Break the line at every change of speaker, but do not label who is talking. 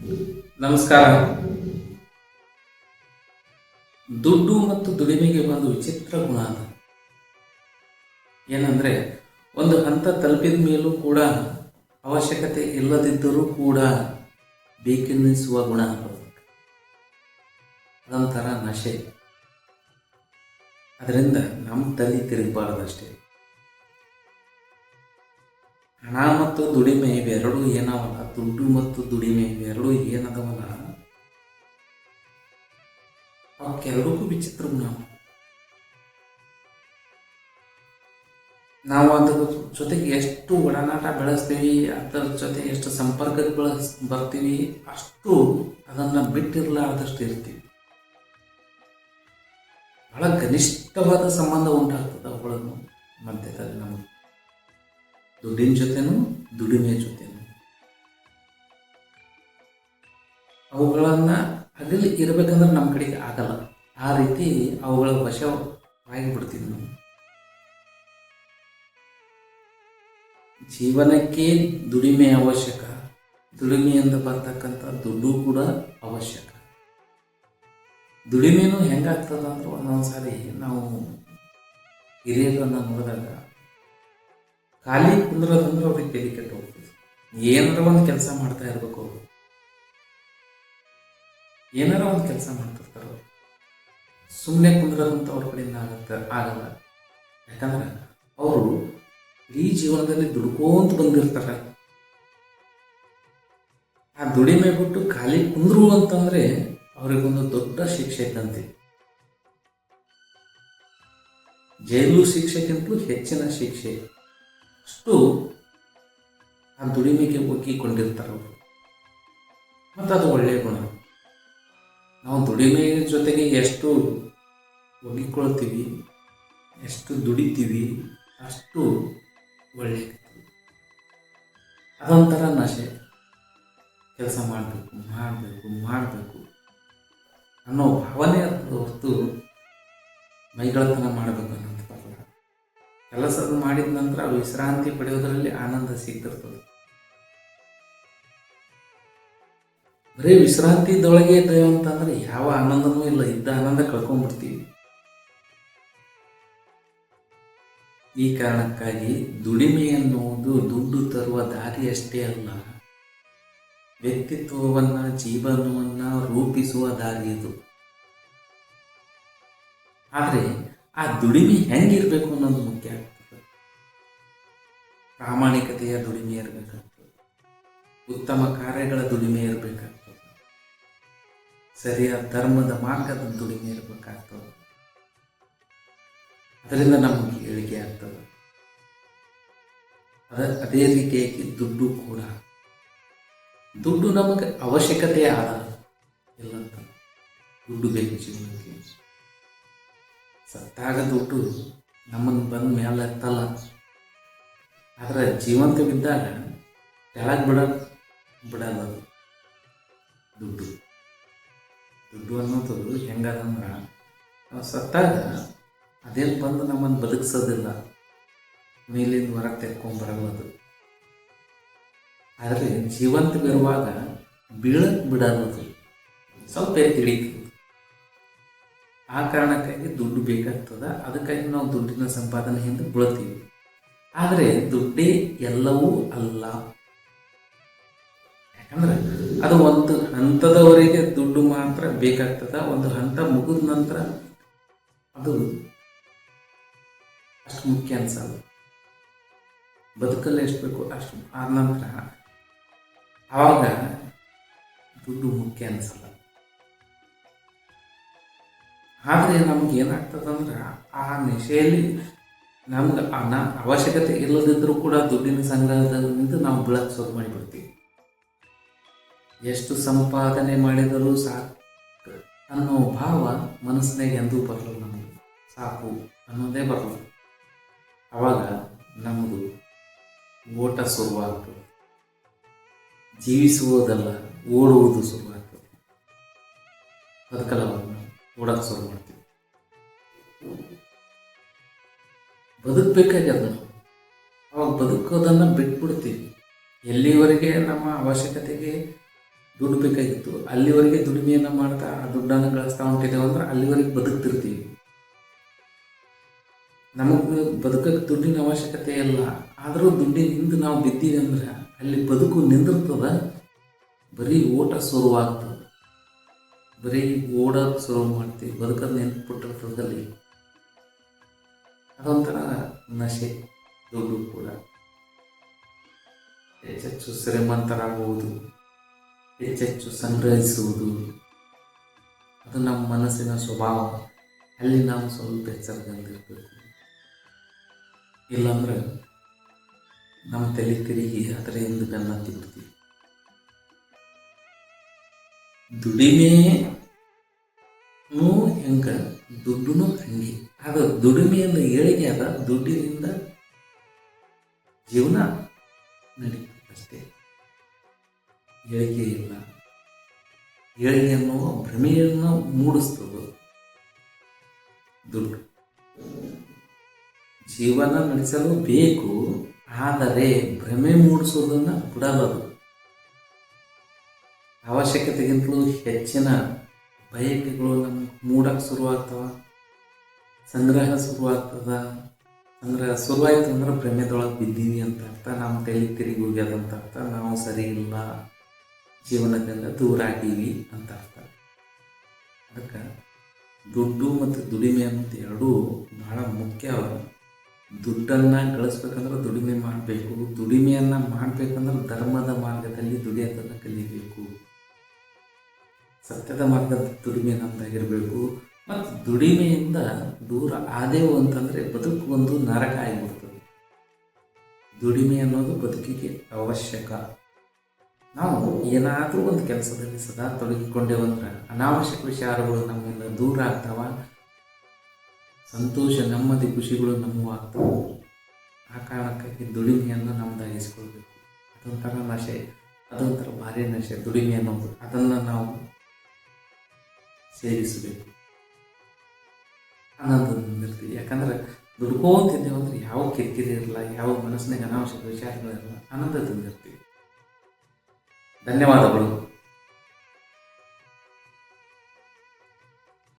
ನಮಸ್ಕಾರ. ದುಡ್ಡು ಮತ್ತು ದುಡಿಮೆಗೆ ಒಂದು ವಿಚಿತ್ರ ಗುಣ ಅದ. ಏನಂದರೆ, ಒಂದು ಹಂತ ತಲುಪಿದ ಮೇಲೂ ಕೂಡ ಅವಶ್ಯಕತೆ ಇಲ್ಲದಿದ್ದರೂ ಕೂಡ ಬೇಕೆನ್ನಿಸುವ ಗುಣ ಅದೊಂಥರ ನಶೆ. ಅದರಿಂದ ನಮ್ಮ ತಲೆ ತಿರುಗಬಾರ್ದಷ್ಟೇ. ಹಣ ಮತ್ತು ದುಡಿಮೆ ಇವೆರಡೂ ಏನವಲ್ಲ, ದುಡ್ಡು ಮತ್ತು ದುಡಿಮೆ ಇವೆರಡೂ ಏನದವಲ್ಲ, ಅವಕ್ಕೆರಡಕ್ಕೂ ವಿಚಿತ್ರ ಗುಣ. ನಾವು ಅದ್ರ ಜೊತೆಗೆ ಎಷ್ಟು ಒಡನಾಟ ಬೆಳೆಸ್ತೀವಿ, ಅದರ ಜೊತೆ ಎಷ್ಟು ಸಂಪರ್ಕಕ್ಕೆ ಬರ್ತೀವಿ, ಅಷ್ಟು ಅದನ್ನು ಬಿಟ್ಟಿರಲಾರ್ದಷ್ಟು ಇರ್ತೀವಿ. ಬಹಳ ಗನಿಷ್ಠವಾದ ಸಂಬಂಧ ಉಂಟಾಗ್ತದೆ ಅವುಗಳನ್ನು ಮಧ್ಯದಲ್ಲಿ ನಮಗೆ, ದುಡ್ಡಿನ ಜೊತೆನೂ ದುಡಿಮೆಯ ಜೊತೆನೂ. ಅವುಗಳನ್ನು ಅಗಲಿ ಇರಬೇಕಂದ್ರೆ ನಮ್ಮ ಕಡೆಗೆ ಆಗಲ್ಲ. ಆ ರೀತಿ ಅವುಗಳ ವಶವಾಗಿ ಬಿಡ್ತೀವಿ ನಾವು. ಜೀವನಕ್ಕೆ ದುಡಿಮೆ ಅವಶ್ಯಕ, ದುಡಿಮೆಯಿಂದ ಬರ್ತಕ್ಕಂಥ ದುಡ್ಡು ಕೂಡ ಅವಶ್ಯಕ. ದುಡಿಮೆನೂ ಹೆಂಗಾಗ್ತದ ಅಂದ್ರೆ, ಒಂದೊಂದ್ಸಾರಿ ನಾವು ಹಿರಿಯರನ್ನು ನೋಡಿದಾಗ ಖಾಲಿ ಕುಂದ್ರೋದಂದ್ರೆ ಅವ್ರಿಗೆ ತಲೆ ಕೆಟ್ಟು ಹೋಗ್ತದೆ. ಏನಾರ ಒಂದು ಕೆಲಸ ಮಾಡ್ತಾ ಇರ್ಬೇಕು ಅವರು, ಏನಾರ ಒಂದು ಕೆಲಸ ಮಾಡ್ತಿರ್ತಾರೆ ಅವರು. ಸುಮ್ಮನೆ ಕುಂದ್ರೋದಂತ ಅವ್ರ ಕಡೆಯಿಂದ ಆಗಲ್ಲ. ಯಾಕಂದ್ರೆ ಅವರು ಇಡೀ ಜೀವನದಲ್ಲಿ ದುಡ್ಕೋಂತ ಬಂದಿರ್ತಾರೆ. ಆ ದುಡಿಮೆ ಬಿಟ್ಟು ಖಾಲಿ ಕುಂದ್ರು ಅಂತಂದ್ರೆ ಅವರಿಗೊಂದು ದೊಡ್ಡ ಶಿಕ್ಷೆ ಇದ್ದಂತೆ. ಜೈಲು ಶಿಕ್ಷೆಗಿಂತಲೂ ಹೆಚ್ಚಿನ ಶಿಕ್ಷೆ. ಅಷ್ಟು ಆ ದುಡಿಮೆಗೆ ಒಗ್ಗಿಕೊಂಡಿರ್ತಾರೆ ಅವರು. ಮತ್ತು ಅದು ಒಳ್ಳೆಯ ಗುಣ. ನಾವು ದುಡಿಮೆ ಜೊತೆಗೆ ಎಷ್ಟು ಒಗ್ಗಿಕೊಳ್ತೀವಿ, ಎಷ್ಟು ದುಡಿತೀವಿ, ಅಷ್ಟು ಒಳ್ಳೆಯ. ಅದೊಂಥರ ನಶೆ. ಕೆಲಸ ಮಾಡಬೇಕು ಮಾಡಬೇಕು ಮಾಡಬೇಕು ಅನ್ನೋ ಭಾವನೆ ಹೊರತು ಮೈಗಳತನ ಮಾಡಬೇಕು ಅನ್ನೋದು ಬರಲ್ಲ. ಕೆಲಸ ಮಾಡಿದ ನಂತರ ವಿಶ್ರಾಂತಿ ಪಡೆಯೋದರಲ್ಲಿ ಆನಂದ ಸಿಗ್ತಿರ್ತದೆ. ಬರೀ ವಿಶ್ರಾಂತಿದೊಳಗೆ ಇದ್ದೇವೆ ಅಂತಂದ್ರೆ ಯಾವ ಆನಂದನೂ ಇಲ್ಲ, ಇದ್ದ ಆನಂದ ಕಳ್ಕೊಂಡ್ಬಿಡ್ತೀವಿ. ಈ ಕಾರಣಕ್ಕಾಗಿ ದುಡಿಮೆ ಎನ್ನುವುದು ದುಡ್ಡು ತರುವ ದಾರಿಯಷ್ಟೇ ಅಲ್ಲ, ವ್ಯಕ್ತಿತ್ವವನ್ನು, ಜೀವನವನ್ನು ರೂಪಿಸುವ ದಾರಿ ಇದು. ಆದರೆ ಆ ದುಡಿಮೆ ಹೆಂಗಿರ್ಬೇಕು ಅನ್ನೋದು ಮುಖ್ಯ ಆಗ್ತದೆ. ಪ್ರಾಮಾಣಿಕತೆಯ ದುಡಿಮೆ ಇರಬೇಕಾಗ್ತದೆ, ಉತ್ತಮ ಕಾರ್ಯಗಳ ದುಡಿಮೆ ಇರಬೇಕಾಗ್ತದೆ, ಸರಿಯಾದ ಧರ್ಮದ ಮಾರ್ಗದ ದುಡಿಮೆ ಇರಬೇಕಾಗ್ತದೆ. ಅದರಿಂದ ನಮಗೆ ಏಳಿಗೆ ಆಗ್ತದೆ. ಅದೇ ರೀತಿಯಾಗಿ ದುಡ್ಡು ಕೂಡ, ದುಡ್ಡು ನಮಗೆ ಅವಶ್ಯಕತೆ ಆದ ಇಲ್ಲಂತ. ದುಡ್ಡು ಬೇಕು ಜೀವನಕ್ಕೆ. ಸತ್ತಾಗ ದುಡ್ಡು ನಮ್ಮನ್ನು ಬಂದ ಮೇಲೆ ಎತ್ತಲ್ಲ. ಆದರೆ ಜೀವಂತವಿದ್ದಾಗ ಕೆಳಗೆ ಬಿಡಲ್ಲ ಅದು ದುಡ್ಡು. ದುಡ್ಡು ಅನ್ನೋದು ಹೆಂಗದಂದ್ರೆ, ನಾವು ಸತ್ತಾಗ ಅದೇನು ಬಂದು ನಮ್ಮನ್ನು ಬದುಕಿಸೋದಿಲ್ಲ, ಮೇಲಿಂದ ಹೊರಗೆ ತೆಕ್ಕೊಂಬರಲ್ಲ ಅದು. ಆದರೆ ಜೀವಂತವಿರುವಾಗ ಬೀಳಕ್ಕೆ ಬಿಡೋದು ಸ್ವಲ್ಪ ತಿಳಿತದೆ. ಆ ಕಾರಣಕ್ಕಾಗಿ ದುಡ್ಡು ಬೇಕಾಗ್ತದೆ. ಅದಕ್ಕಾಗಿ ನಾವು ದುಡ್ಡಿನ ಸಂಪಾದನೆಯಿಂದ ಬೀಳ್ತೀವಿ. ಆದರೆ ದುಡ್ಡೇ ಎಲ್ಲವೂ ಅಲ್ಲ. ಯಾಕಂದ್ರೆ ಅದು ಒಂದು ಹಂತದವರೆಗೆ ದುಡ್ಡು ಮಾತ್ರ ಬೇಕಾಗ್ತದೆ. ಒಂದು ಹಂತ ಮುಗಿದ ನಂತರ ಅದು ಅಷ್ಟು ಮುಖ್ಯ ಅನ್ಸಲ್ಲ. ಬದುಕಲ್ಲಿ ಎಷ್ಟು ಬೇಕು ಅಷ್ಟು ಆದ ನಂತರ ಆವಾಗ ದುಡ್ಡು ಮುಖ್ಯ ಅನಿಸಲ್ಲ. ಆದರೆ ನಮ್ಗೆ ಏನಾಗ್ತದಂದ್ರೆ, ಆ ನಶೆಯಲ್ಲಿ ನಮ್ಗೆ ಅವಶ್ಯಕತೆ ಇಲ್ಲದಿದ್ದರೂ ಕೂಡ ದುಡ್ಡಿನ ಸಂಗ್ರಹದಿಂದ ನಾವು ಬೀಳಕ್ಕೆ ಶುರು ಮಾಡಿಬಿಡ್ತೀವಿ. ಎಷ್ಟು ಸಂಪಾದನೆ ಮಾಡಿದರೂ ಸಾಕು ಅನ್ನೋ ಭಾವ ಮನಸ್ಸಿನಾಗ ಎಂದೂ ಬರಲ್ಲ. ನಮಗೆ ಸಾಕು ಅನ್ನೋದೇ ಬರಲ್ಲ. ಆವಾಗ ನಮ್ಮದು ಓಟ ಶುರುವಾಗ್ತದೆ. ಜೀವಿಸುವುದಲ್ಲ, ಓಡುವುದು ಶುರುವಾಗ್ತದೆ. ಬದುಕಲವನ್ನು ಓಡೋಕ್ಕೆ ಶುರು ಮಾಡ್ತೀವಿ. ಬದುಕಬೇಕಾಗ್ಯದ ನಾವು. ಅವಾಗ ಬದುಕೋದನ್ನು ಬಿಟ್ಬಿಡ್ತೀವಿ. ಎಲ್ಲಿವರೆಗೆ ನಮ್ಮ ಅವಶ್ಯಕತೆಗೆ ದುಡ್ಡು ಬೇಕಾಗಿತ್ತು, ಅಲ್ಲಿವರೆಗೆ ದುಡಿಮೆಯನ್ನು ಮಾಡ್ತಾ ಆ ದುಡ್ಡನ್ನು ಗಳಿಸ್ತಾ ಹೊಂಟಿದ್ದೇವೆ ಅಂದ್ರೆ ಅಲ್ಲಿವರೆಗೆ ಬದುಕ್ತಿರ್ತೀವಿ. ನಮಗೆ ಬದುಕಕ್ಕೆ ದುಡ್ಡಿನ ಅವಶ್ಯಕತೆ ಇಲ್ಲ. ಆದರೂ ದುಡ್ಡಿನಿಂದ ನಾವು ಬಿದ್ದೀವಿ ಅಂದ್ರೆ ಅಲ್ಲಿ ಬದುಕು ನಿಂದಿರ್ತದ, ಬರೀ ಓಟ ಶುರುವಾಗ್ತದೆ. ಬರೀ ಓಡೋದು ಶುರು ಮಾಡ್ತೀವಿ, ಬದುಕೋದು ನೆನ್ಪಿಟ್ಟಿರ್ತದಲ್ಲಿ. ಅದೊಂಥರ ನಶೆ. ದುಡ್ಡು ಕೂಡ ಹೆಚ್ಚೆಚ್ಚು ಶ್ರೀಮಂತರಾಗುವುದು, ಹೆಚ್ಚೆಚ್ಚು ಸಂಗ್ರಹಿಸುವುದು, ಅದು ನಮ್ಮ ಮನಸ್ಸಿನ ಸ್ವಭಾವ. ಅಲ್ಲಿ ನಾವು ಸ್ವಲ್ಪ ಎಚ್ಚರದಿಂದಿರಬೇಕು. ಇಲ್ಲಾಂದ್ರೆ ನಮ್ಮ ತಲೆ ತಿರುಗಿ ಅದರ ಹಿಂದೆ ಬೆನ್ನ ತಿರುಗ್ತೀವಿ. ದುಡಿಮೆನೂ ಹೆಂಗೆ, ದುಡ್ಡು ಹಂಗೆ. ಅದು ದುಡಿಮೆಯಿಂದ ಏಳಿಗೆ ಅದ, ದುಡ್ಡಿನಿಂದ ಜೀವನ ನಡೀತದೆ ಅಷ್ಟೇ. ಏಳಿಗೆ ಇಲ್ಲ. ಏಳಿಗೆ ಅನ್ನುವ ಭ್ರಮೆಯನ್ನು ಮೂಡಿಸ್ತದೆ ದುಡ್ಡು. ಜೀವನ ನಡೆಸಲು ಬೇಕು, ಆದರೆ ಭ್ರಮೆ ಮೂಡಿಸೋದನ್ನು ಬಿಡಬಾರದು. ಅವಶ್ಯಕತೆಗಿಂತಲೂ ಹೆಚ್ಚಿನ ಬಯಕೆಗಳು ನಮ್ಗೆ ಮೂಡಕ್ಕೆ ಶುರುವಾಗ್ತವ, ಸಂಗ್ರಹ ಶುರುವಾಗ್ತದ. ಸಂಗ್ರಹ ಶುರುವಾಯ್ತು ಅಂದ್ರೆ ಭ್ರಮೆದೊಳಗೆ ಬಿದ್ದೀವಿ ಅಂತ ಅರ್ಥ, ನಮ್ಮ ತಲೆ ತಿರುಗಿ ಹೋಗ್ಯದಂತ ಅರ್ಥ, ನಾವು ಸರಿ ಇಲ್ಲ, ಜೀವನದಿಂದ ದೂರ ಆಗೀವಿ ಅಂತ ಅರ್ಥ. ಅದಕ್ಕೆ ದುಡ್ಡು ಮತ್ತು ದುಡಿಮೆ ಅನ್ನೋದು ಎರಡೂ ಬಹಳ ಮುಖ್ಯ. ದುಡ್ಡನ್ನು ಗಳಿಸ್ಬೇಕಂದ್ರೆ ದುಡಿಮೆ ಮಾಡಬೇಕು, ದುಡಿಮೆಯನ್ನು ಮಾಡಬೇಕಂದ್ರೆ ಧರ್ಮದ ಮಾರ್ಗದಲ್ಲಿ ದುಡಿಯೋದನ್ನು ಕಲಿಬೇಕು, ಸತ್ಯದ ಮಾರ್ಗದ ದುಡಿಮೆ ನಮ್ಮದಾಗಿರಬೇಕು. ಮತ್ತು ದುಡಿಮೆಯಿಂದ ದೂರ ಆದೆವು ಅಂತಂದರೆ ಬದುಕು ಒಂದು ನರಕ ಆಗಿಬಿಡ್ತದೆ. ದುಡಿಮೆ ಅನ್ನೋದು ಬದುಕಿಗೆ ಅವಶ್ಯಕ. ನಾವು ಏನಾದರೂ ಒಂದು ಕೆಲಸದಲ್ಲಿ ಸದಾ ತೊಡಗಿಕೊಂಡೇವಂದ್ರೆ ಅನಾವಶ್ಯಕ ವಿಚಾರಗಳು ನಮ್ಮಿಂದ ದೂರ ಆಗ್ತಾವ, ಸಂತೋಷ, ನೆಮ್ಮದಿ, ಖುಷಿಗಳು ನಮ್ಮವು ಆಗ್ತವೆ. ಆ ಕಾರಣಕ್ಕಾಗಿ ದುಡಿಮೆಯನ್ನು ನಮ್ಮದಾಗಿಸ್ಕೊಳ್ಬೇಕು. ಅದೊಂಥರ ನಶೆ, ಅದೊಂಥರ ಭಾರಿ ನಶೆ ದುಡಿಮೆ ಅನ್ನೋದು. ಅದನ್ನು ನಾವು ಸೇವಿಸಬೇಕು, ಆನಂದದಿಂದಿರ್ತೀವಿ. ಯಾಕಂದ್ರೆ ದುಡ್ಕೋತಿದ್ದೇವೆ ಅಂದ್ರೆ ಯಾವ ಕಿರಿಕಿರಿ ಇರಲ್ಲ, ಯಾವ ಮನಸ್ಸಿನಾಗ ಅನಾವಶ್ಯಕ ವಿಚಾರಗಳಿರಲ್ಲ, ಆನಂದದಿಂದಿರ್ತೀವಿ. ಧನ್ಯವಾದಗಳು.